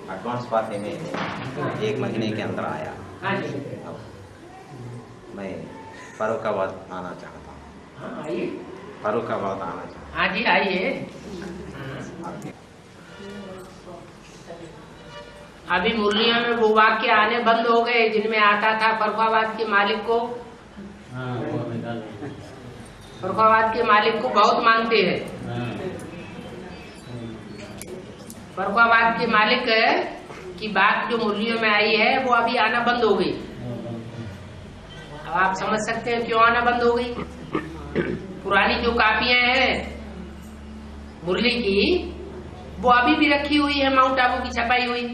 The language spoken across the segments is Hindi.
एडवांस पाते में 1 महीने के अंदर आया। हाँ जी। अब मैं फर्रुखाबाद आना चाहता हूँ। हाँ आइए। फर्रुखाबाद आना चाहता हाँ जी आइए। हूँ। अभी मुरलिया में वो वाक्य आने बंद हो गए जिनमें आता था फर्रुखाबाद के मालिक को, फर्रुखाबाद के मालिक को बहुत मानते हैं। फर्रुखाबाद के मालिक की बात जो मुरलियों में आई है वो अभी आना बंद हो गई। अब आप समझ सकते हैं क्यों आना बंद हो गई। पुरानी जो कापियां हैं मुरली की वो अभी भी रखी हुई है, माउंट आबू की छपाई हुई।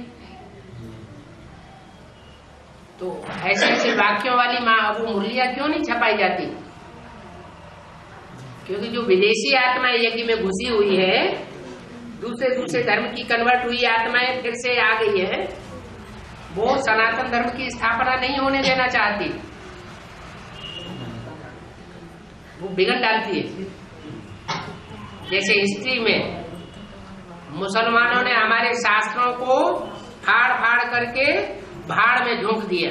तो ऐसे ऐसे वाक्यों वाली वो मुरलियां क्यों नहीं छपाई जाती? क्योंकि जो विदेशी आत्मा यज्ञ में घुसी हुई है, दूसरे धर्म की कन्वर्ट हुई आत्माएं फिर से आ गई है, वो सनातन धर्म की स्थापना नहीं होने देना चाहती, वो बिगड़ डालती है। जैसे हिस्ट्री में मुसलमानों ने हमारे शास्त्रों को फाड़ फाड़ करके भाड़ में झोंक दिया,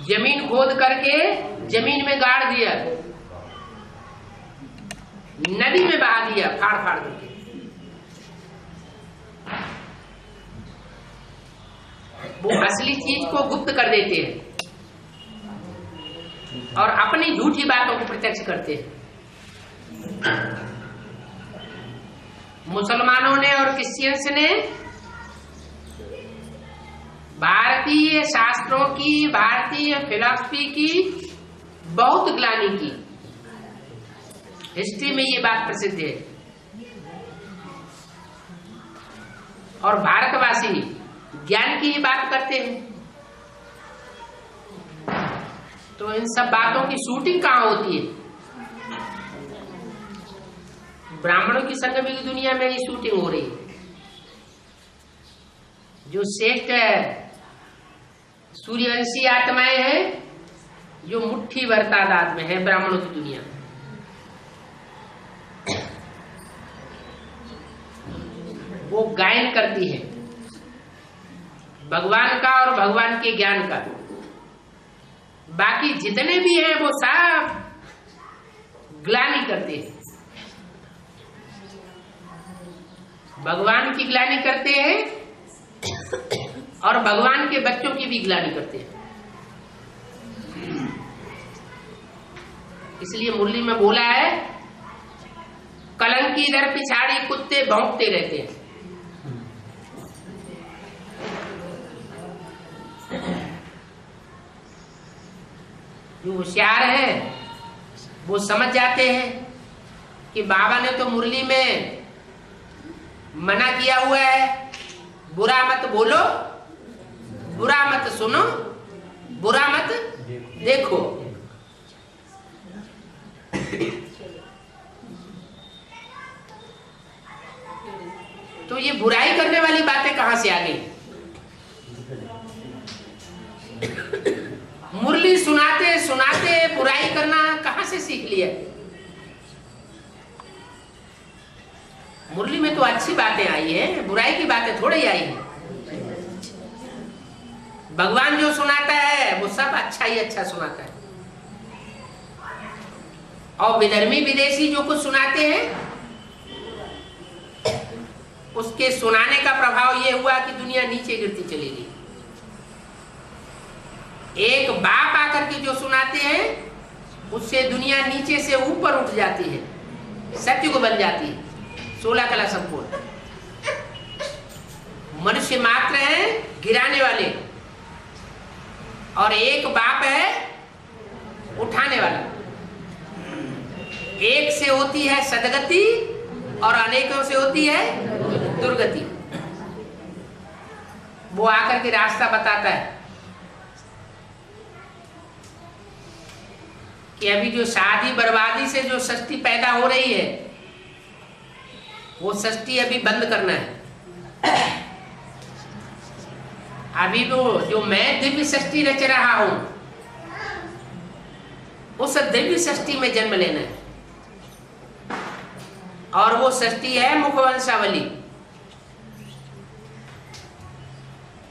जमीन खोद करके जमीन में गाड़ दिया, नदी में बहा दिया फाड़ फाड़ करके। वो असली चीज को गुप्त कर देते हैं और अपनी झूठी बातों को प्रत्यक्ष करते हैं। मुसलमानों ने और क्रिश्चियंस ने भारतीय शास्त्रों की, भारतीय फिलॉसफी की बहुत ग्लानि की। हिस्ट्री में ये बात प्रसिद्ध है। और भारतवासी ज्ञान की ही बात करते हैं। तो इन सब बातों की शूटिंग कहाँ होती है? ब्राह्मणों की संगमी की दुनिया में ही शूटिंग हो रही है। जो श्रेष्ठ सूर्यवंशी आत्माएं हैं, जो मुट्ठी भर तादाद में है ब्राह्मणों की दुनिया में, वो गायन करती है भगवान का और भगवान के ज्ञान का। बाकी जितने भी हैं वो सब ग्लानि करते हैं, भगवान की ग्लानि करते हैं और भगवान के बच्चों की भी ग्लानि करते हैं। इसलिए मुरली में बोला है, कलंकी दर पिछाड़ी कुत्ते भौंकते रहते हैं। जो होशियार है वो समझ जाते हैं कि बाबा ने तो मुरली में मना किया हुआ है, बुरा मत बोलो, बुरा मत सुनो, बुरा मत देखो। तो ये बुराई करने वाली बातें कहां से आ गई? मुरली सुनाते सुनाते बुराई करना कहां से सीख लिया? मुरली में तो अच्छी बातें आई है, बुराई की बातें थोड़ी आई है। भगवान जो सुनाता है वो सब अच्छा ही अच्छा सुनाता है। और विधर्मी विदेशी जो कुछ सुनाते हैं, उसके सुनाने का प्रभाव ये हुआ कि दुनिया नीचे गिरती चली गई। एक बाप आकर के जो सुनाते हैं, उससे दुनिया नीचे से ऊपर उठ जाती है, सत्य को बन जाती है। 16 कला संपूर्ण मनुष्य मात्र है गिराने वाले, और एक बाप है उठाने वाला। एक से होती है सदगति और अनेकों से होती है दुर्गति। वो आकर के रास्ता बताता है कि अभी जो शादी बर्बादी से जो सृष्टि पैदा हो रही है, वो सृष्टि अभी बंद करना है। अभी वो जो मैं दिव्य सृष्टि रच रहा हूं, उस दिव्य सृष्टि में जन्म लेना है। और वो सृष्टि है मुखवंशावली।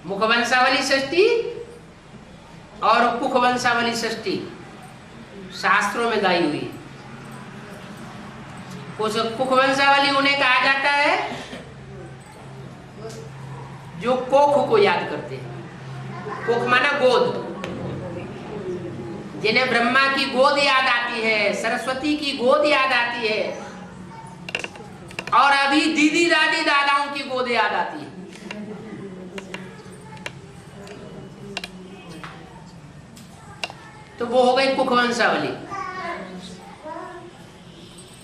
मुखवंशावली षष्ठी और कुखवंशावली षष्ठी शास्त्रों में गाई हुई। उस कुखवंशावली उन्हें कहा जाता है जो कोख को याद करते हैं। कोख माना गोद, जिन्हें ब्रह्मा की गोद याद आती है, सरस्वती की गोद याद आती है, और अभी दीदी दादी दादाओं की गोद याद आती है। तो वो हो गई कुखवंशावली।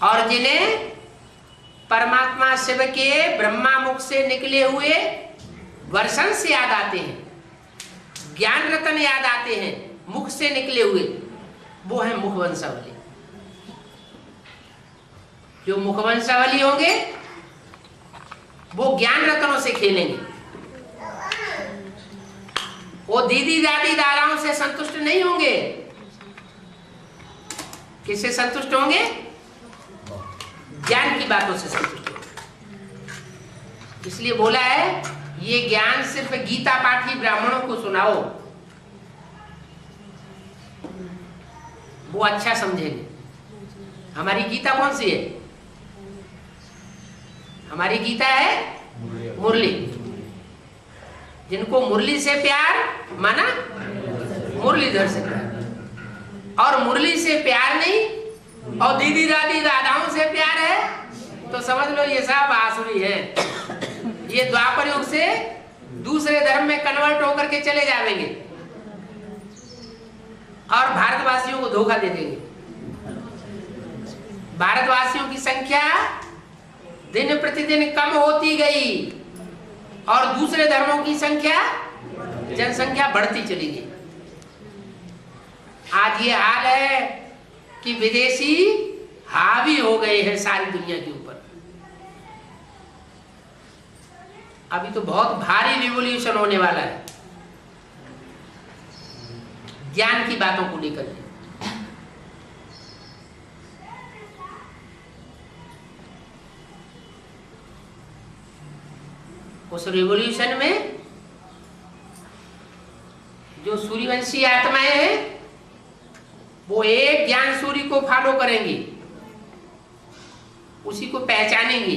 और जिन्हें परमात्मा शिव के ब्रह्मा मुख से निकले हुए वर्षण से याद आते हैं, ज्ञान रतन याद आते हैं मुख से निकले हुए, वो है मुखवंशावली। जो मुखवंशावली होंगे वो ज्ञान रत्नों से खेलेंगे। वो दीदी दादी दादाओं से संतुष्ट नहीं होंगे। किससे संतुष्ट होंगे? ज्ञान की बातों से संतुष्ट होंगे। इसलिए बोला है ये ज्ञान सिर्फ गीता पाठी ब्राह्मणों को सुनाओ, वो अच्छा समझेंगे। हमारी गीता कौन सी है? हमारी गीता है मुरली। जिनको मुरली से प्यार माना मुरलीधर से प्यार, और मुरली से प्यार नहीं और दीदी दादी दादाओं से प्यार है तो समझ लो ये सब आसुरी है। ये द्वापर युग से दूसरे धर्म में कन्वर्ट होकर के चले जाएंगे और भारतवासियों को धोखा दे देंगे। भारतवासियों की संख्या दिन प्रतिदिन कम होती गई और दूसरे धर्मों की संख्या, जनसंख्या बढ़ती चली गई। आज ये हाल है कि विदेशी हावी हो गए हैं सारी दुनिया के ऊपर। अभी तो बहुत भारी रिवॉल्यूशन होने वाला है ज्ञान की बातों को लेकर के। उस रिवॉल्यूशन में जो सूर्यवंशी आत्माएं हैं वो एक ज्ञान सूर्य को फॉलो करेंगी, उसी को पहचानेंगी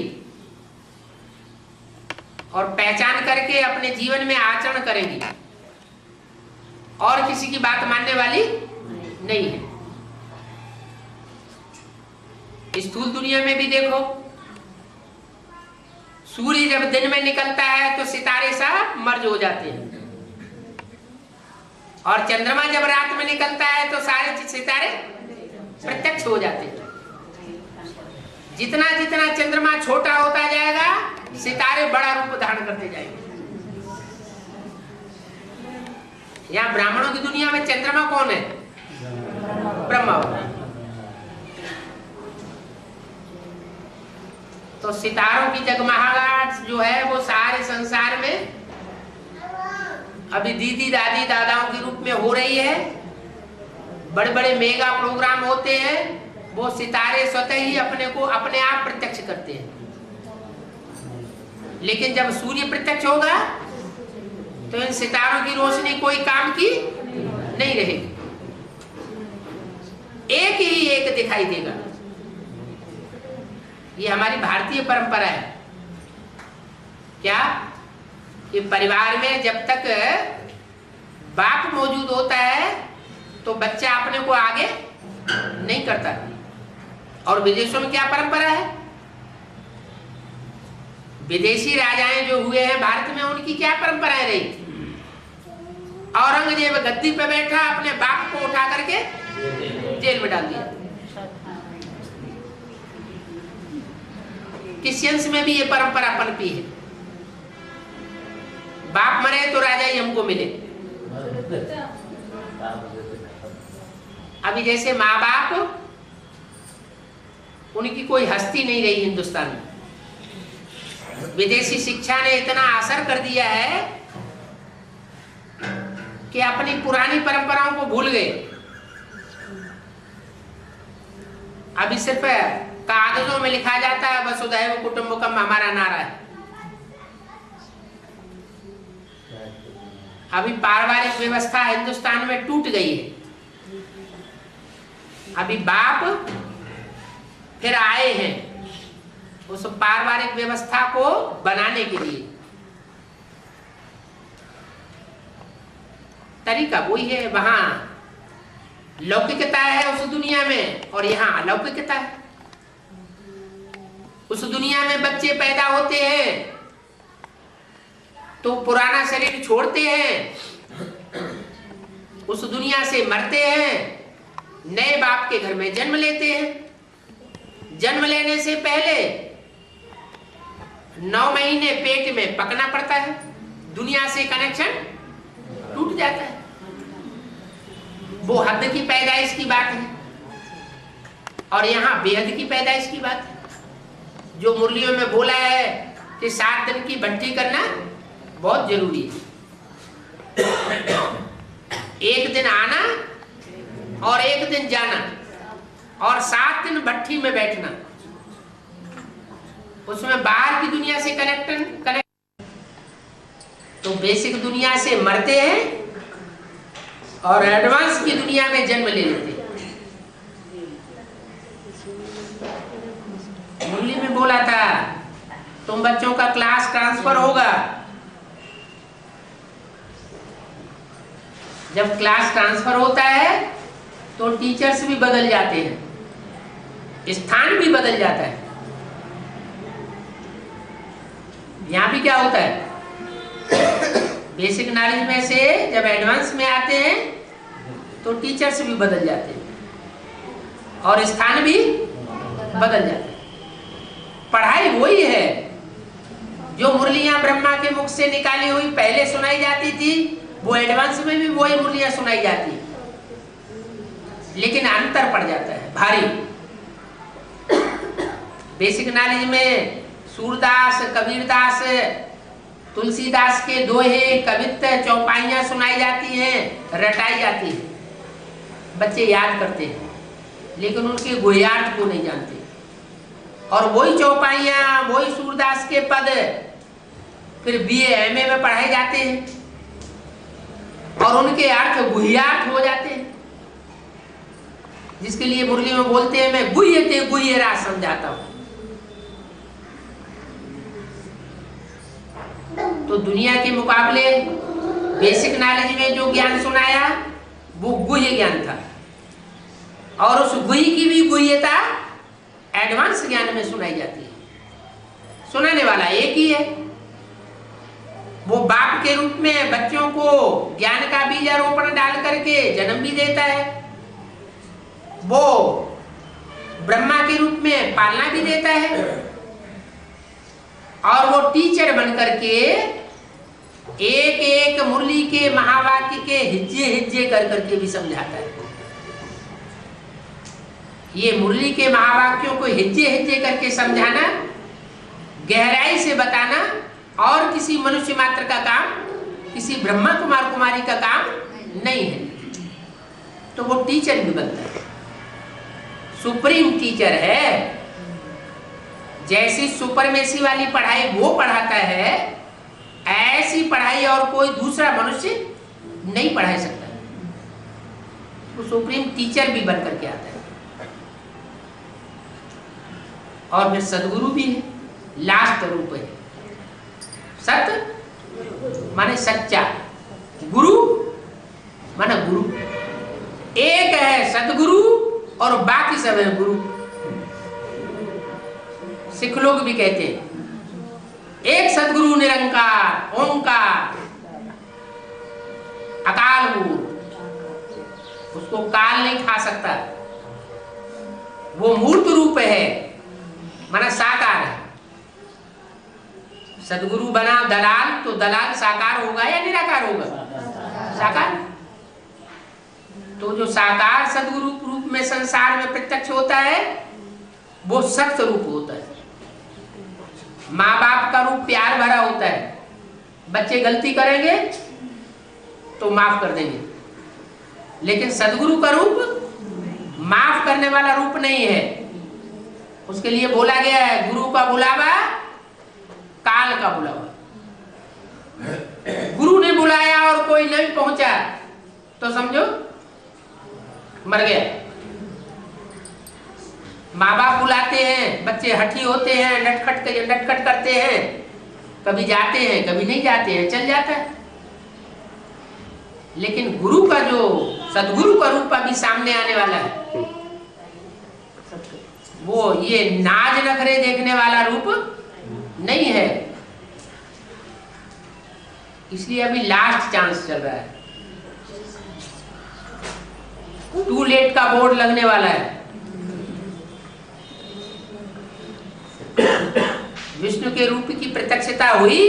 और पहचान करके अपने जीवन में आचरण करेंगी और किसी की बात मानने वाली नहीं है। स्थूल दुनिया में भी देखो, सूर्य जब दिन में निकलता है तो सितारे सब मर्ज हो जाते हैं और चंद्रमा जब रात में निकलता है तो सारे सितारे प्रत्यक्ष हो जाते हैं। जितना जितना चंद्रमा छोटा होता जाएगा सितारे बड़ा रूप धारण करते जाएंगे। यहाँ ब्राह्मणों की दुनिया में चंद्रमा कौन है? ब्रह्मा। तो सितारों की जगमगाहट जो है वो सारे संसार में अभी दीदी दादी दादाओं के रूप में हो रही है। बड़े बड़े मेगा प्रोग्राम होते हैं, वो सितारे स्वतः ही अपने को अपने आप प्रत्यक्ष करते हैं। लेकिन जब सूर्य प्रत्यक्ष होगा तो इन सितारों की रोशनी कोई काम की नहीं रहेगी, एक ही एक दिखाई देगा। ये हमारी भारतीय परंपरा है। क्या? कि परिवार में जब तक बाप मौजूद होता है तो बच्चा अपने को आगे नहीं करता। और विदेशों में क्या परंपरा है? विदेशी राजाएं जो हुए हैं भारत में, उनकी क्या परंपराएं रही? औरंगजेब गद्दी पे बैठा, अपने बाप को उठा करके जेल में डाल दिया। क्रिश्चियंस में भी ये परंपरा पनपी है। बाप मरे तो राजा ही हमको मिले। अभी जैसे माँ बाप, उनकी कोई हस्ती नहीं रही हिंदुस्तान में। विदेशी शिक्षा ने इतना असर कर दिया है कि अपनी पुरानी परंपराओं को भूल गए। अभी सिर्फ कागजों में लिखा जाता है वसुधैव कुटुंबकम हमारा नारा है। अभी पारिवारिक व्यवस्था हिंदुस्तान में टूट गई है। अभी बाप फिर आए हैं उस पारिवारिक व्यवस्था को बनाने के लिए। तरीका वही है, वहां लौकिकता है उस दुनिया में और यहाँ अलौकिकता है। उस दुनिया में बच्चे पैदा होते हैं तो पुराना शरीर छोड़ते हैं, उस दुनिया से मरते हैं, नए बाप के घर में जन्म लेते हैं। जन्म लेने से पहले 9 महीने पेट में पकना पड़ता है, दुनिया से कनेक्शन टूट जाता है। वो हद की पैदाइश की बात है और यहाँ बेहद की पैदाइश की बात है। जो मुरलियों में बोला है कि 7 दिन की भट्टी करना बहुत जरूरी है। एक दिन आना और एक दिन जाना और 7 दिन भट्टी में बैठना, उसमें बाहर की दुनिया से कनेक्ट। तो बेसिक दुनिया से मरते हैं और एडवांस की दुनिया में जन्म ले लेते हैं। मुरली में बोला था तुम बच्चों का क्लास ट्रांसफर होगा। जब क्लास ट्रांसफर होता है तो टीचर्स भी बदल जाते हैं, स्थान भी बदल जाता है। यहाँ भी क्या होता है, बेसिक नॉलेज में से जब एडवांस में आते हैं तो टीचर्स भी बदल जाते हैं और स्थान भी बदल जाते हैं। पढ़ाई वही है जो मुरलियां ब्रह्मा के मुख से निकाली हुई पहले सुनाई जाती थी, वो एडवांस में भी वही मुरलियां सुनाई जाती, लेकिन अंतर पड़ जाता है भारी। बेसिक नॉलेज में सूरदास, कबीरदास, तुलसीदास के दोहे, कवित्त, चौपाइयां सुनाई जाती हैं, रटाई जाती है, बच्चे याद करते हैं, लेकिन उनके गुह्यार्थ को नहीं जानते। और वही चौपाइयां, वही सूरदास के पद फिर BA MA में पढ़ाए जाते हैं और उनके अर्थ गुह्यार्थ हो जाते हैं, जिसके लिए मुरली में बोलते हैं मैं गुह्यते गुह्य राज समझाता हूं। तो दुनिया के मुकाबले बेसिक नॉलेज में जो ज्ञान सुनाया वो गुह्य ज्ञान था और उस गुह्य की भी गुह्यता एडवांस ज्ञान में सुनाई जाती है। सुनाने वाला एक ही है, वो बाप के रूप में बच्चों को ज्ञान का बीजारोपण डाल करके जन्म भी देता है, वो ब्रह्मा के रूप में पालना भी देता है और वो टीचर बनकर के एक एक मुरली के महावाक्य के हिज्जे हिज्जे कर करके भी समझाता है। ये मुरली के महावाक्यों को हिज्जे हिज्जे करके समझाना, गहराई से बताना और किसी मनुष्य मात्र का काम, किसी ब्रह्मा कुमार कुमारी का काम नहीं है। तो वो टीचर भी बनता है, सुप्रीम टीचर है। जैसी सुपरमेसी वाली पढ़ाई वो पढ़ाता है, ऐसी पढ़ाई और कोई दूसरा मनुष्य नहीं पढ़ा सकता। वो सुप्रीम टीचर भी बनकर के आता है। और फिर सदगुरु भी है, लास्ट रूप है। सत माने सच्चा, गुरु माने गुरु। एक है सदगुरु और बाकी सब है गुरु। सिख लोग भी कहते हैं एक सदगुरु निरंकार ओंकार अकाल मूर्त, उसको काल नहीं खा सकता। वो मूर्त रूप है, माना साकार है। सदगुरु बना दलाल, तो दलाल साकार होगा या निराकार होगा? साकार। तो जो साकार सदगुरु रूप में संसार में प्रत्यक्ष होता है वो सत्य रूप होता है। माँ बाप का रूप प्यार भरा होता है, बच्चे गलती करेंगे तो माफ कर देंगे, लेकिन सदगुरु का रूप माफ करने वाला रूप नहीं है। उसके लिए बोला गया है गुरु का बुलावा काल का बुलावा। गुरु ने बुलाया और कोई कोई नहीं पहुंचा तो समझो मर गया। माँ बाप बुलाते हैं, बच्चे हठी होते हैं, नटखट करते हैं, कभी जाते हैं कभी नहीं जाते हैं, चल जाता है। लेकिन गुरु का जो सदगुरु का रूप अभी सामने आने वाला है, वो ये नाज नखरे देखने वाला रूप नहीं है। इसलिए अभी लास्ट चांस चल रहा है। टू लेट का बोर्ड लगने वाला है। विष्णु के रूप की प्रत्यक्षता हुई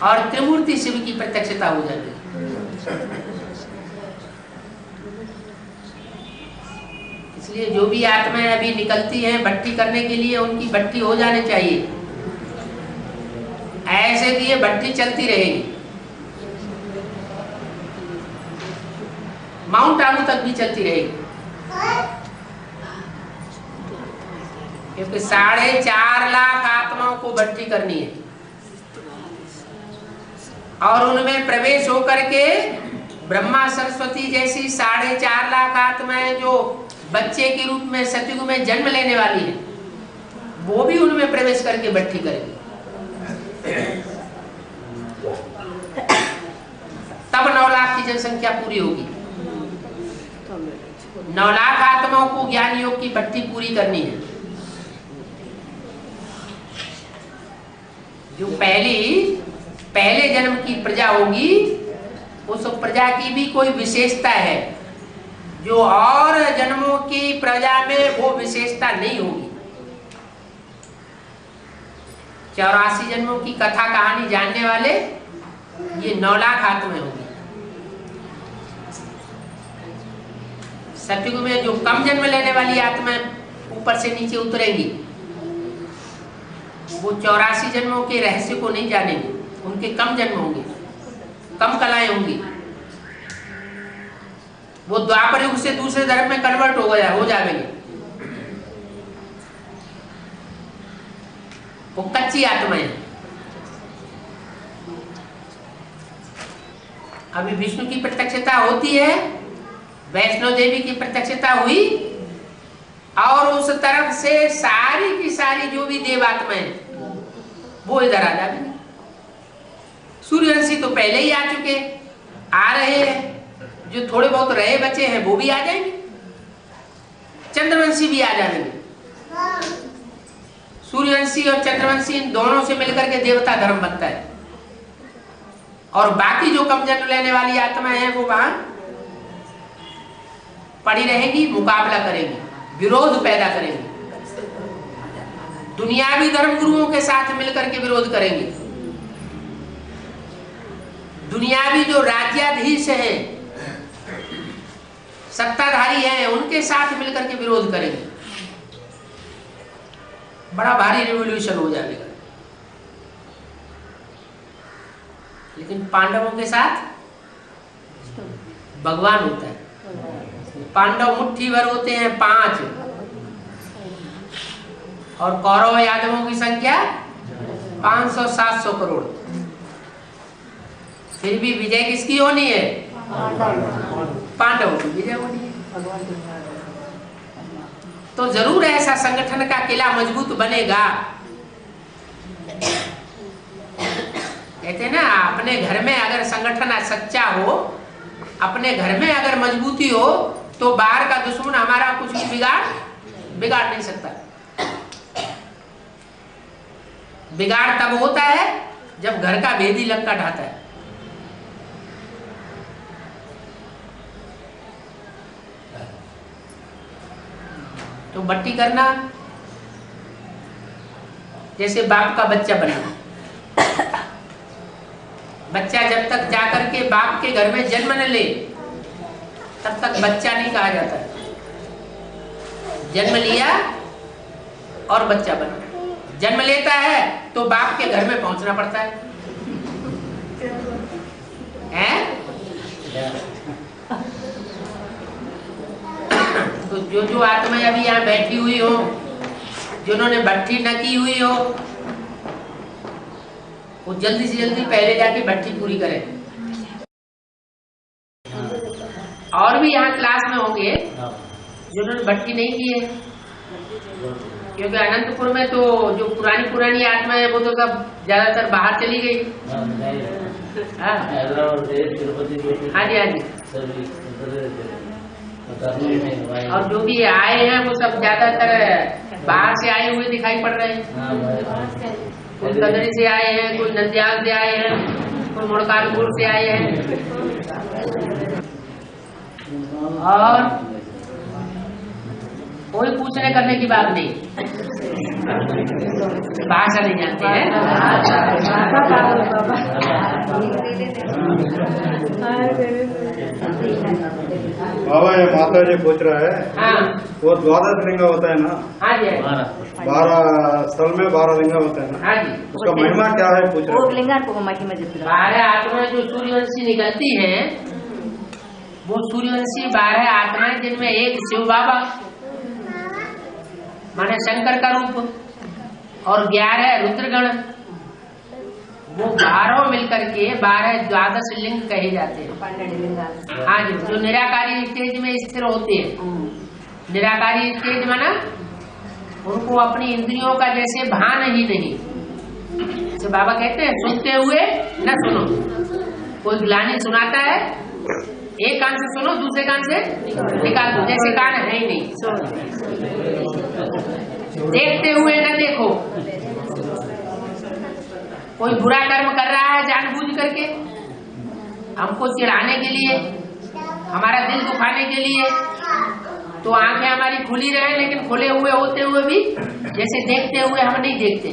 और त्रिमूर्ति शिव की प्रत्यक्षता हो जाती है। इसलिए जो भी आत्माएं अभी निकलती हैं भट्टी करने के लिए, उनकी भट्टी हो जानी चाहिए। ऐसे कि ये भट्टी चलती रहेगी, माउंट आबू तक भी चलती रहेगी। क्योंकि 4.5 लाख आत्माओं को भट्टी करनी है और उनमें प्रवेश होकर के ब्रह्मा सरस्वती जैसी 4.5 लाख आत्माएं जो बच्चे के रूप में सतयुग में जन्म लेने वाली है, वो भी उनमें प्रवेश करके भट्टी करेगी। तब 9 लाख की जनसंख्या पूरी होगी। 9 लाख आत्माओं को ज्ञान योग की भट्टी पूरी करनी है। जो पहले जन्म की प्रजा होगी, उस प्रजा की भी कोई विशेषता है जो और जन्मों की प्रजा में वो विशेषता नहीं होगी। 84 जन्मों की कथा कहानी जानने वाले ये 9 लाख आत्माएं होंगी। सतयुग में जो कम जन्म लेने वाली आत्माएं ऊपर से नीचे उतरेंगी, वो 84 जन्मों के रहस्य को नहीं जानेंगे। उनके कम जन्म होंगे, कम कलाएं होंगी। वो द्वापर युग से दूसरे धर्म में कन्वर्ट हो जाएंगे। वो कच्ची आत्माएं। अभी विष्णु की प्रत्यक्षता होती है, वैष्णो देवी की प्रत्यक्षता हुई और उस तरफ से सारी की सारी जो भी देवात्माएं वो इधर आ जाएंगे। सूर्यवंशी तो पहले ही आ चुके, आ रहे हैं। जो थोड़े बहुत रहे बचे हैं वो भी आ जाएंगे। चंद्रवंशी भी आ जाएंगे। सूर्यवंशी और चंद्रवंशी इन दोनों से मिलकर के देवता धर्म बनता है। और बाकी जो कम जन्म लेने वाली आत्माएं हैं वो वहां पड़ी रहेंगी, मुकाबला करेंगी, विरोध पैदा करेंगी। दुनियावी धर्म गुरुओं के साथ मिलकर के विरोध करेंगे। दुनियावी जो राज्याधीश हैं, सत्ताधारी हैं, उनके साथ मिलकर के विरोध करेंगे। बड़ा भारी रिवॉल्यूशन हो जाएगा। लेकिन पांडवों के साथ भगवान होता है। पांडव मुट्ठी भर होते हैं 5 और कौरव यादवों की संख्या 500-700 करोड़। फिर भी विजय किसकी होनी है? पांडवों की विजय होनी है। तो जरूर ऐसा संगठन का किला मजबूत बनेगा। कहते हैं ना, अपने घर में अगर संगठन सच्चा हो, अपने घर में अगर मजबूती हो, तो बाहर का दुश्मन हमारा कुछ भी बिगाड़ नहीं सकता। बिगाड़ तब होता है जब घर का भेदी लक्का ढाता है। तो भट्टी करना जैसे बाप का बच्चा बनना। बच्चा जब तक जाकर के बाप के घर में जन्म न ले, तब तक बच्चा नहीं कहा जाता। जन्म लिया और बच्चा बना। जन्म लेता है तो बाप के घर में पहुंचना पड़ता है, हैं? तो जो आत्माएं अभी यहाँ बैठी हुई हो, जिन्होंने भट्टी न की हुई हो, वो जल्दी से जल्दी पहले जाके भट्टी पूरी करें। और भी यहाँ क्लास में होंगे जिन्होंने भट्टी नहीं की है, क्योंकि अनंतपुर में तो जो पुरानी आत्मा है वो तो सब ज्यादातर बाहर चली गई। हाँ जी, हाँ जी। और जो भी आए हैं वो सब ज्यादातर बाहर से आए हुए दिखाई पड़ रहे हैं। कोई कदरी से आए हैं, कोई नंदियाल से आए हैं, कोई मोड़कानपुर से आए हैं। और कोई पूछने करने की बात नहीं, भाषा नहीं जानते हैं। बाबा ये माता जी पूछ रहा है, हाँ वो द्वादश लिंग होता है ना? हाँ जी, 12 स्थल में 12 लिंग होता है ना? हाँ जी। उसका महिमा क्या है पूछ रहे हैं। 12 आत्मा जो सूर्यवंशी निकलती है वो सूर्यवंशी 12 आत्माएं, जिनमें एक शिव बाबा माने शंकर का रूप और 11 रुद्रगण, वो 12 मिलकर के 12 द्वादश लिंग कहे जाते हैं। हाँ जी, जो निराकारी स्टेज में स्थिर होते हैं। निराकारी स्टेज माना उनको अपनी इंद्रियों का जैसे भान ही नहीं। तो बाबा कहते हैं सुनते हुए न सुनो। कोई ग्लानि सुनाता है, एक कान से सुनो, दूसरे कान से निकाल दो, जैसे कान है ही नहीं। देखते हुए न देखो। कोई बुरा कर्म कर रहा है जानबूझ करके, हमको चिढ़ाने के लिए, हमारा दिल दुखाने के लिए, तो आंखें हमारी खुली रहे लेकिन खुले हुए होते हुए भी जैसे देखते हुए हम नहीं देखते।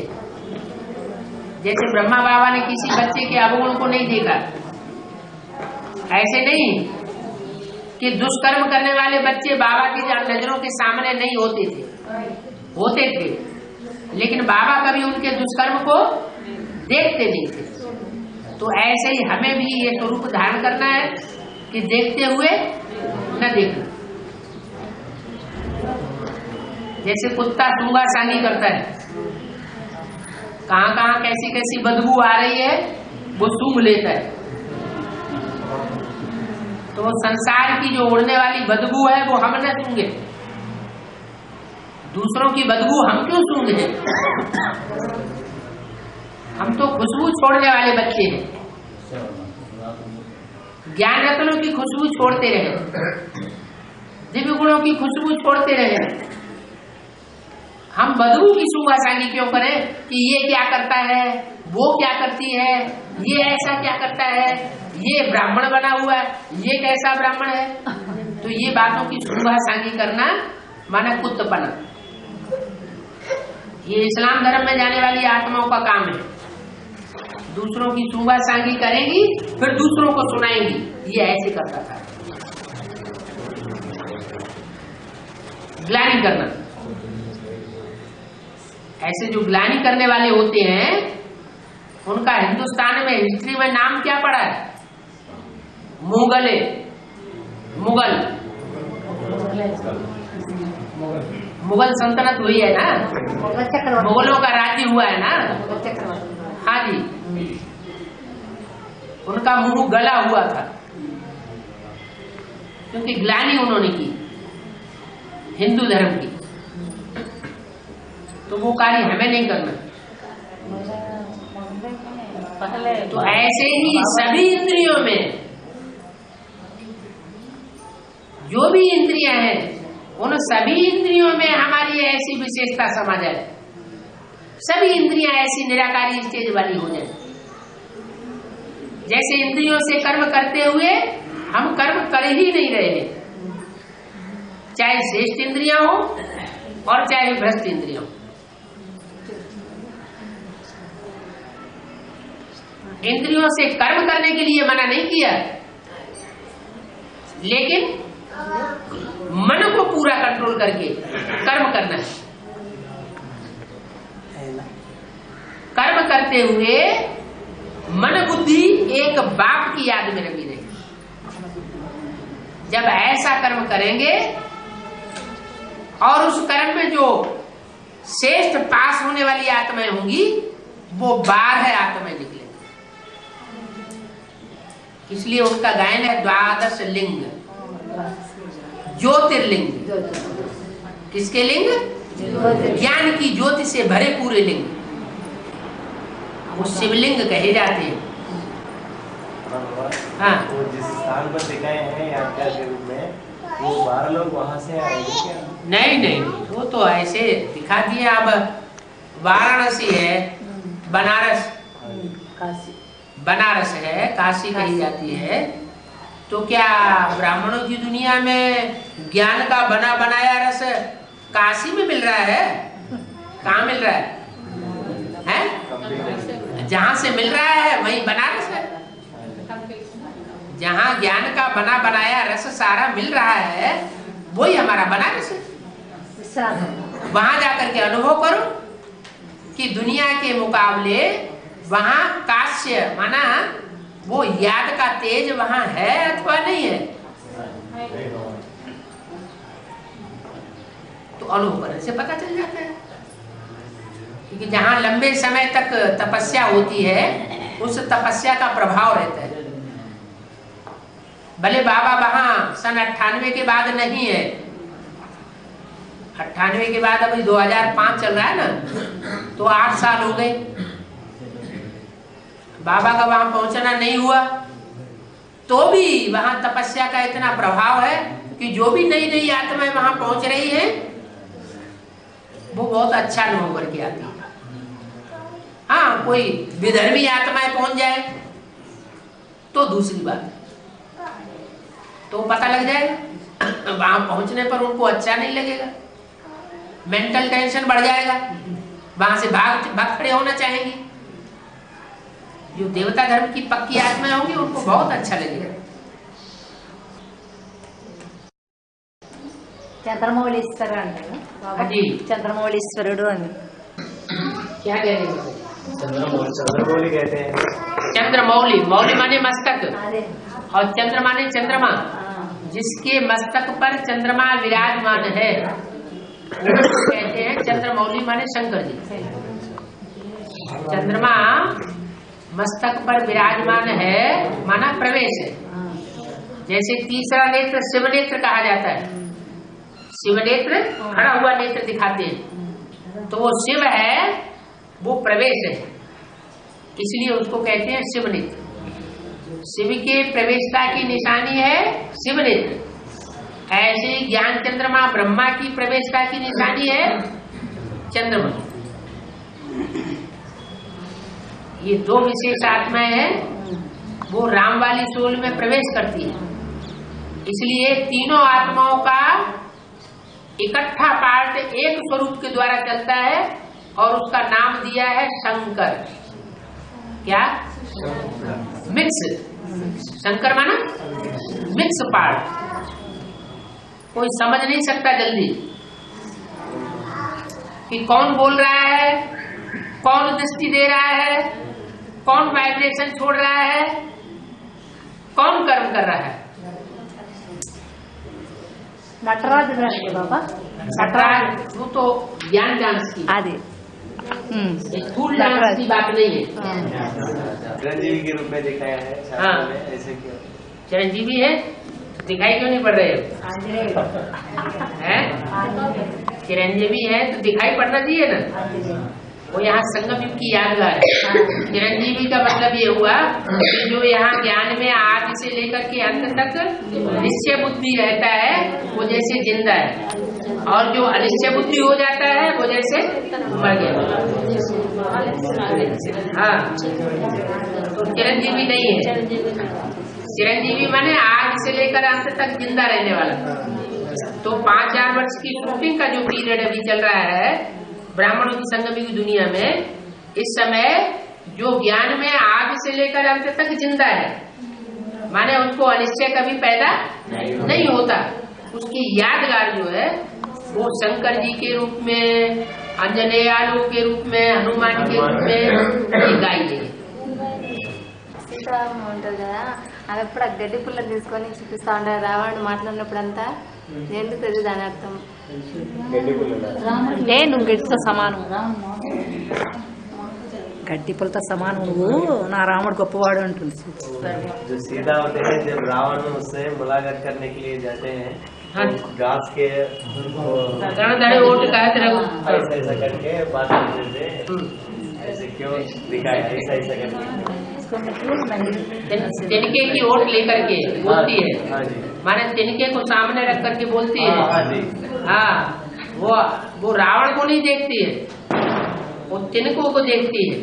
जैसे ब्रह्मा बाबा ने किसी बच्चे के अवगुण को नहीं देखा, ऐसे नहीं कि दुष्कर्म करने वाले बच्चे बाबा की नजरों के सामने नहीं होते थे, लेकिन बाबा कभी उनके दुष्कर्म को देखते नहीं थे। तो ऐसे ही हमें भी ये स्वरूप धारण करना है कि देखते हुए न देखना। जैसे कुत्ता सूंघा सांगी करता है, कहाँ कहाँ कैसी कैसी बदबू आ रही है वो सूंघ लेता है। तो संसार की जो उड़ने वाली बदबू है वो हम न सूंघे, दूसरों की बदबू हम क्यों सूंघे? हम तो खुशबू छोड़ने वाले बच्चे हैं। ज्ञान रत्नों की खुशबू छोड़ते रहे, दिव्य गुणों की खुशबू छोड़ते रहे। हम बदबू की सूंघासांगी क्यों करें कि ये क्या करता है, वो क्या करती है, ये ऐसा क्या करता है, ये ब्राह्मण बना हुआ है, ये कैसा ब्राह्मण है। तो ये बातों की सूंघासांगी करना माना कुत्तपना। ये इस्लाम धर्म में जाने वाली आत्माओं का काम है। दूसरों की सूंघासांगी करेंगी फिर दूसरों को सुनाएंगी, ये ऐसे करता था। ग्लानि करना, ऐसे जो ग्लानि करने वाले होते हैं उनका हिंदुस्तान में हिस्ट्री में नाम क्या पड़ा है? मुगले। मुगल सल्तनत हुई है ना, मुगलों का राज्य हुआ है ना। हाँ जी, उनका मुंह गला हुआ था क्योंकि ग्लानि उन्होंने की हिंदू धर्म की। तो वो कार्य हमें नहीं करना। तो ऐसे ही सभी इंद्रियों में जो भी इंद्रियां हैं, उन सभी इंद्रियों में हमारी ऐसी विशेषता समा जाए, सभी इंद्रियां ऐसी निराकारी स्टेज वाली हो जाए। जैसे इंद्रियों से कर्म करते हुए हम कर्म कर ही नहीं रहे, चाहे श्रेष्ठ इंद्रियां हो और चाहे भ्रष्ट इंद्रियां हो। इंद्रियों से कर्म करने के लिए मना नहीं किया, लेकिन मन को पूरा कंट्रोल करके कर्म करना है। कर्म करते हुए मन बुद्धि एक बाप की याद में लगी रही। जब ऐसा कर्म करेंगे और उस कर्म में जो श्रेष्ठ पास होने वाली आत्माएं होंगी वो 12 आत्माएं निकलेंगी। इसलिए उनका गायन है द्वादश लिंग, ज्योतिर्लिंग। किसके लिंग? ज्ञान की ज्योति से भरे पूरे लिंग, वो शिवलिंग कहे जाते हैं। हाँ, वो जिस स्थान पर दिखाए हैं यात्रा के रूप में, वो 12 लोग वहाँ से आएंगे क्या? नहीं नहीं, वो तो ऐसे दिखा दिया। अब वाराणसी है, बनारस, बनारस है, काशी कही जाती है, तो क्या ब्राह्मणों की दुनिया में ज्ञान का बना बनाया रस काशी में मिल रहा है? कहाँ मिल रहा है? हैं? जहाँ से मिल रहा है वही बनारस है। जहाँ ज्ञान का बना बनाया रस सारा मिल रहा है, वही हमारा बनारस है। वहां जाकर के अनुभव करो कि दुनिया के मुकाबले वहां काश्य माना वो याद का तेज वहां है अथवा नहीं है, तो अनुभव करने से पता चल जाता है। क्योंकि जहां लंबे समय तक तपस्या होती है, उस तपस्या का प्रभाव रहता है। भले बाबा वहां सन 98 के बाद नहीं है, 98 के बाद अभी 2005 चल रहा है ना, तो 8 साल हो गए। बाबा का वहां पहुंचना नहीं हुआ, तो भी वहां तपस्या का इतना प्रभाव है कि जो भी नई नई आत्माएं वहां पहुंच रही हैं, वो बहुत अच्छा अनुभव करके आती है। हाँ, कोई विधर्मी आत्माएं पहुंच जाए तो दूसरी बात, तो पता लग जाएगा। वहां पहुंचने पर उनको अच्छा नहीं लगेगा, मेंटल टेंशन बढ़ जाएगा, वहां से भाग खड़े होना चाहेंगे। जो देवता धर्म की पक्की आत्माएं होंगी उनको बहुत अच्छा लगेगा। चंद्रमौलीश्वर अंटाరు जी, चंद्रमौलीश्वरुడు అని क्या कह रहे हैं? चंद्रमौली कहते हैं। चंद्रमौली, मौली माने मस्तक అదే और चंद्र माने चंद्रमा। जिसके मस्तक पर चंद्रमा विराजमान है उसको कहते हैं चंद्रमौली माने शंकर जी। चंद्रमा मस्तक पर विराजमान है माना प्रवेश है। जैसे तीसरा नेत्र शिव नेत्र कहा जाता है, शिव नेत्र खड़ा हुआ नेत्र दिखाते हैं, तो वो शिव है, वो प्रवेश है, इसलिए उसको कहते हैं शिव नेत्र। शिव के प्रवेशता की निशानी है शिव नेत्र। ऐसे ज्ञान चंद्रमा ब्रह्मा की प्रवेशता की निशानी है चंद्रमा। ये दो विशेष आत्माएं हैं, वो राम वाली सोल में प्रवेश करती है। इसलिए तीनों आत्माओं का इकट्ठा पार्ट एक स्वरूप के द्वारा चलता है और उसका नाम दिया है शंकर। क्या? मिक्स। शंकर माना मिक्स पार्ट। कोई समझ नहीं सकता जल्दी कि कौन बोल रहा है, कौन दृष्टि दे रहा है, कौन वाइब्रेशन छोड़ रहा है, कौन कर्म कर रहा है। నటరాజు అంటే బాబా नटराज वो तो ज्ञान डांस की, అది स्थूल डांस की बात नहीं है। चिरंजीवी के रूप में दिखाया है शास्त्रों हाँ। में, ऐसे क्यों? चिरंजीवी है, दिखाई क्यों नहीं पड़ रहे हो? हैं? चिरंजीवी है तो दिखाई पड़ना चाहिए ना। वो यहाँ संगम युग की यादगार है। चिरंजीवी का मतलब ये हुआ कि जो यहाँ ज्ञान में आदि से लेकर के अंत तक निश्चय बुद्धि रहता है वो जैसे जिंदा है, और जो अनिश्चय बुद्धि हो जाता है वो जैसे मर गया। हाँ, तो चिरंजीवी नहीं है। चिरंजीवी माने आदि से लेकर अंत तक जिंदा रहने वाला। तो 5000 वर्ष की शूटिंग का जो पीरियड अभी चल रहा है ब्राह्मणों की संगम की दुनिया में, इस समय जो ज्ञान में आदि से लेकर अंत तक जिंदा है, माने उसको अनिश्चय कभी पैदा नहीं होता, उसकी यादगार जो है वो शंकर जी के रूप में, अंजनेयालु के रूप में, हनुमान के रूप में ये गाई है। సీతారామం ఉంటుంది కదా, అది ఎప్పుడు ఆ గడ్డి పుల్ల తీసుకొని చూపిస్తా ఉంటారు రావణుడు మాట్లాడినప్పుడంతా. ఎందుకు అది దాని అర్థం? गड्डी पुल्ला। ఏ నువ్వు గడితో సమానం గట్టి పులతో సమానం నువ్వు నా రాముడు గొప్పవాడు అంటుంది जो सीधा होते हैं जब रावण उससे मुलाकात करने के लिए जाते हैं तो घास के ऐसा करके बात करते थे ऐसे क्यों दिखाया ऐसा करके तिनके की ओट लेकर के बोलती है। हाँ जी माने तिनके को सामने रख करके बोलती है। हाँ जी हाँ वो रावण को नहीं देखती है, वो तिनकों को देखती है।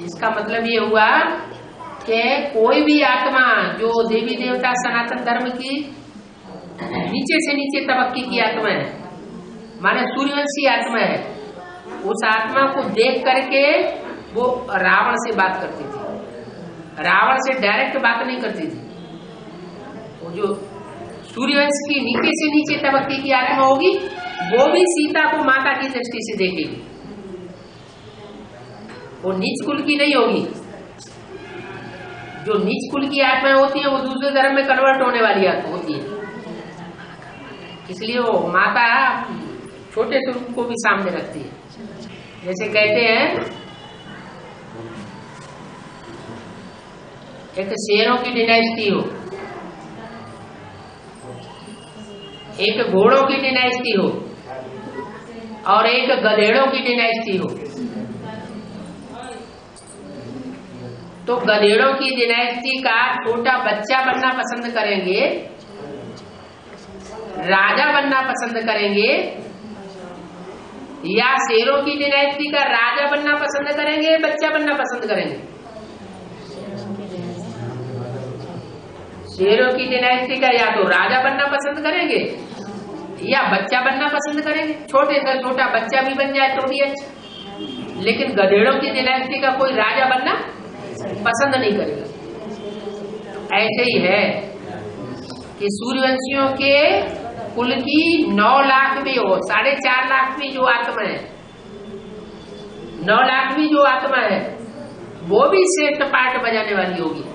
इसका मतलब ये हुआ कि कोई भी आत्मा जो देवी देवता सनातन धर्म की नीचे से नीचे तबक्के की आत्मा है, माने सूर्यवंशी आत्मा है, उस आत्मा को देख करके वो रावण से बात करती थी। रावण से डायरेक्ट बात नहीं करती थी। वो जो सूर्यवंश की नीचे से नीचे तबक्के की आत्मा होगी वो भी सीता को माता की दृष्टि से देखेगी, वो नीच कुल की नहीं होगी। जो नीच कुल की आत्माएं होती है वो दूसरे धर्म में कन्वर्ट होने वाली आत्मा होती है, इसलिए वो माता छोटे स्वरूप को भी सामने रखती है। जैसे कहते हैं एक शेरों की डिनाइस्टी हो, एक घोड़ों की डिनाइस्टी हो और एक गधेड़ों की डिनाइस्टी हो, तो गधेड़ों की डिनाइस्टी का छोटा बच्चा बनना पसंद करेंगे, राजा बनना पसंद करेंगे, या शेरों की डिनाइस्टी का राजा बनना पसंद करेंगे, बच्चा बनना पसंद करेंगे। शेरों की डिनाइस्टी का या तो राजा बनना पसंद करेंगे या बच्चा बनना पसंद करेंगे। छोटे से छोटा बच्चा भी बन जाए तो भी अच्छा, लेकिन गधेड़ों की डिनाइस्टी का कोई राजा बनना पसंद नहीं करेगा। ऐसे ही है कि सूर्यवंशियों के कुल की 9 लाख में हो 4.5 लाख में जो आत्मा है, 9 लाख में जो आत्मा है वो भी श्रेष्ठ पाठ बजाने वाली होगी,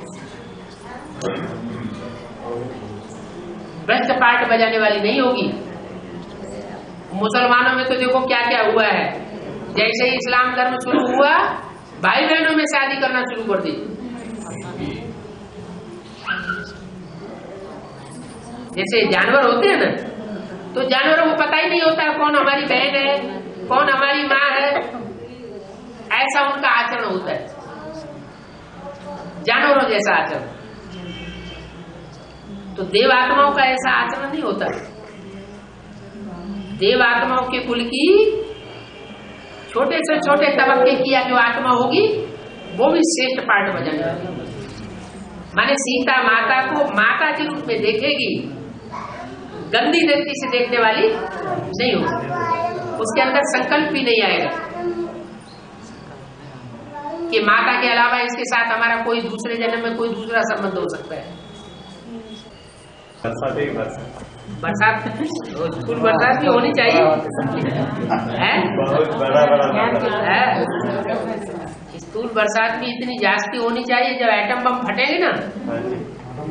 भ्रष्ट पाठ बजाने वाली नहीं होगी। मुसलमानों में तो देखो क्या क्या हुआ है, जैसे ही इस्लाम धर्म शुरू हुआ भाई बहनों में शादी करना शुरू कर दी। जैसे जानवर होते हैं ना, तो जानवरों को पता ही नहीं होता है कौन हमारी बहन है कौन हमारी माँ है, ऐसा उनका आचरण होता है, जानवरों जैसा आचरण। तो देव आत्माओं का ऐसा आचरण नहीं होता। देव आत्माओं के कुल की छोटे से छोटे तबक्के की जो आत्मा होगी वो भी श्रेष्ठ पाठ बजाने वाली। माने सीता माता को माता के रूप में देखेगी, गंदी दृष्टि से देखने वाली नहीं होगी, उसके अंदर संकल्प भी नहीं आएगा कि माता के अलावा इसके साथ हमारा कोई दूसरे जन्म में कोई दूसरा संबंध हो सकता है। बरसात स्कूल बरसात भी होनी चाहिए है? बहुत बड़ा है स्कूल बरसात भी इतनी जास्ती होनी चाहिए। जब एटम बम फटेंगे ना,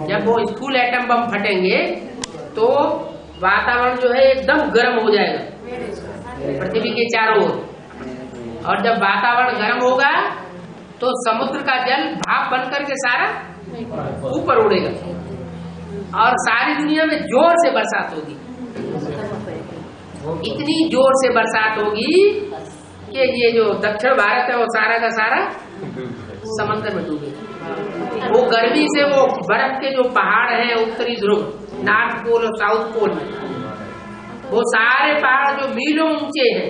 जब वो स्कूल एटम बम फटेंगे तो वातावरण जो है एकदम गर्म हो जाएगा पृथ्वी के चारों ओर, और जब वातावरण गर्म होगा तो समुद्र का जल भाप बनकर के सारा ऊपर उड़ेगा और सारी दुनिया में जोर से बरसात होगी। इतनी जोर से बरसात होगी कि ये जो दक्षिण भारत है वो सारा का सारा समंदर में डूबेगा। वो गर्मी से वो बर्फ के जो पहाड़ हैं उत्तरी ध्रुव, नॉर्थ पोल और साउथ पोल में, वो सारे पहाड़ जो मीलों ऊंचे हैं,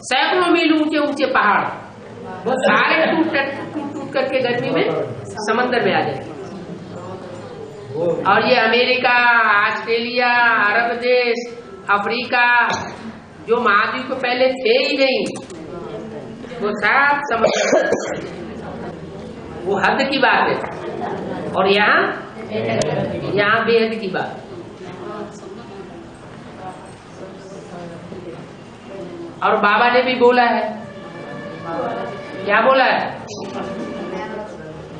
सैकड़ों मील ऊंचे ऊंचे पहाड़, वो सारे टूट करके गर्मी में समंदर में आ जाएंगे। और ये अमेरिका, ऑस्ट्रेलिया, अरब देश, अफ्रीका जो महाद्वीप पहले थे ही नहीं, वो सब समंदर, वो हद की बात है। और यहाँ बेहद की बात। और बाबा ने भी बोला है, क्या बोला है?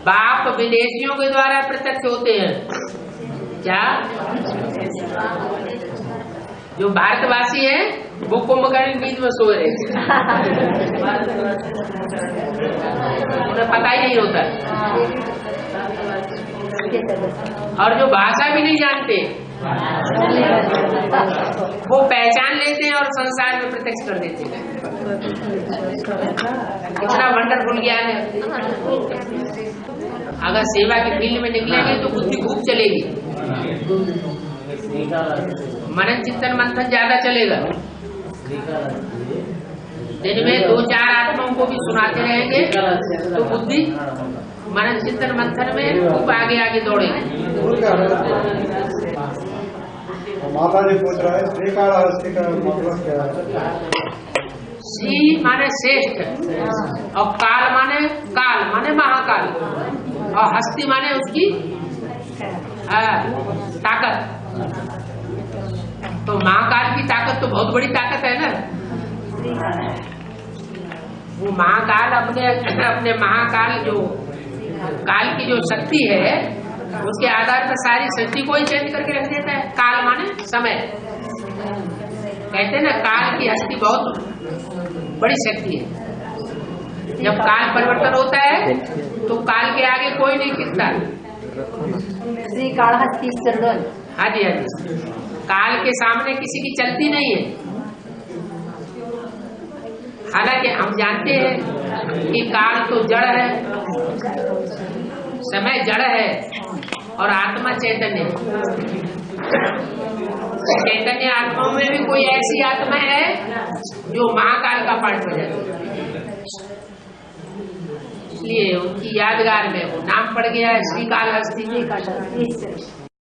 बाप विदेशियों के द्वारा प्रत्यक्ष होते हैं। क्या? जो भारतवासी हैं वो कुंभकर्ण नींद में सो रहे थे, उन्हें पता ही नहीं होता। और जो भाषा भी नहीं जानते वो पहचान लेते हैं और संसार में प्रत्यक्ष कर देते हैं। इतना वंडरफुल ज्ञान है। अगर सेवा की फील्ड में निकलेंगे तो बुद्धि खूब चलेगी, मनन चिंतन मंथन ज्यादा चलेगा। दिन में 2-4 आत्माओं को भी सुनाते रहेंगे तो बुद्धि मनन चिंतन मंथन में खूब आगे आगे दौड़ेगी। माता जी पूछ रहा है श्रीकालहस्ती का मतलब क्या है? श्री माने श्रेष्ठ और काल माने महाकाल और हस्ती माने उसकी ताकत। तो महाकाल की ताकत तो बहुत बड़ी ताकत है ना। वो महाकाल अपने महाकाल जो काल की जो शक्ति है उसके आधार पर सारी सृष्टि को ही चेंज करके रख देता है। काल माने समय। कहते हैं ना काल की हस्ती बहुत बड़ी शक्ति है। जब काल परिवर्तन होता है तो काल के आगे कोई नहीं टिकता। श्रीकालहस्ती चरण। हाँ जी, हाँ जी। काल के सामने किसी की चलती नहीं है। हालांकि हम जानते हैं कि काल तो जड़ है, समय जड़ है और आत्मा चैतन्य। चैतन्य आत्माओं में भी कोई ऐसी आत्मा है जो महाकाल का पार्ट हो जाती है। इसलिए उनकी यादगार में वो नाम पड़ गया है श्रीकालहस्ती।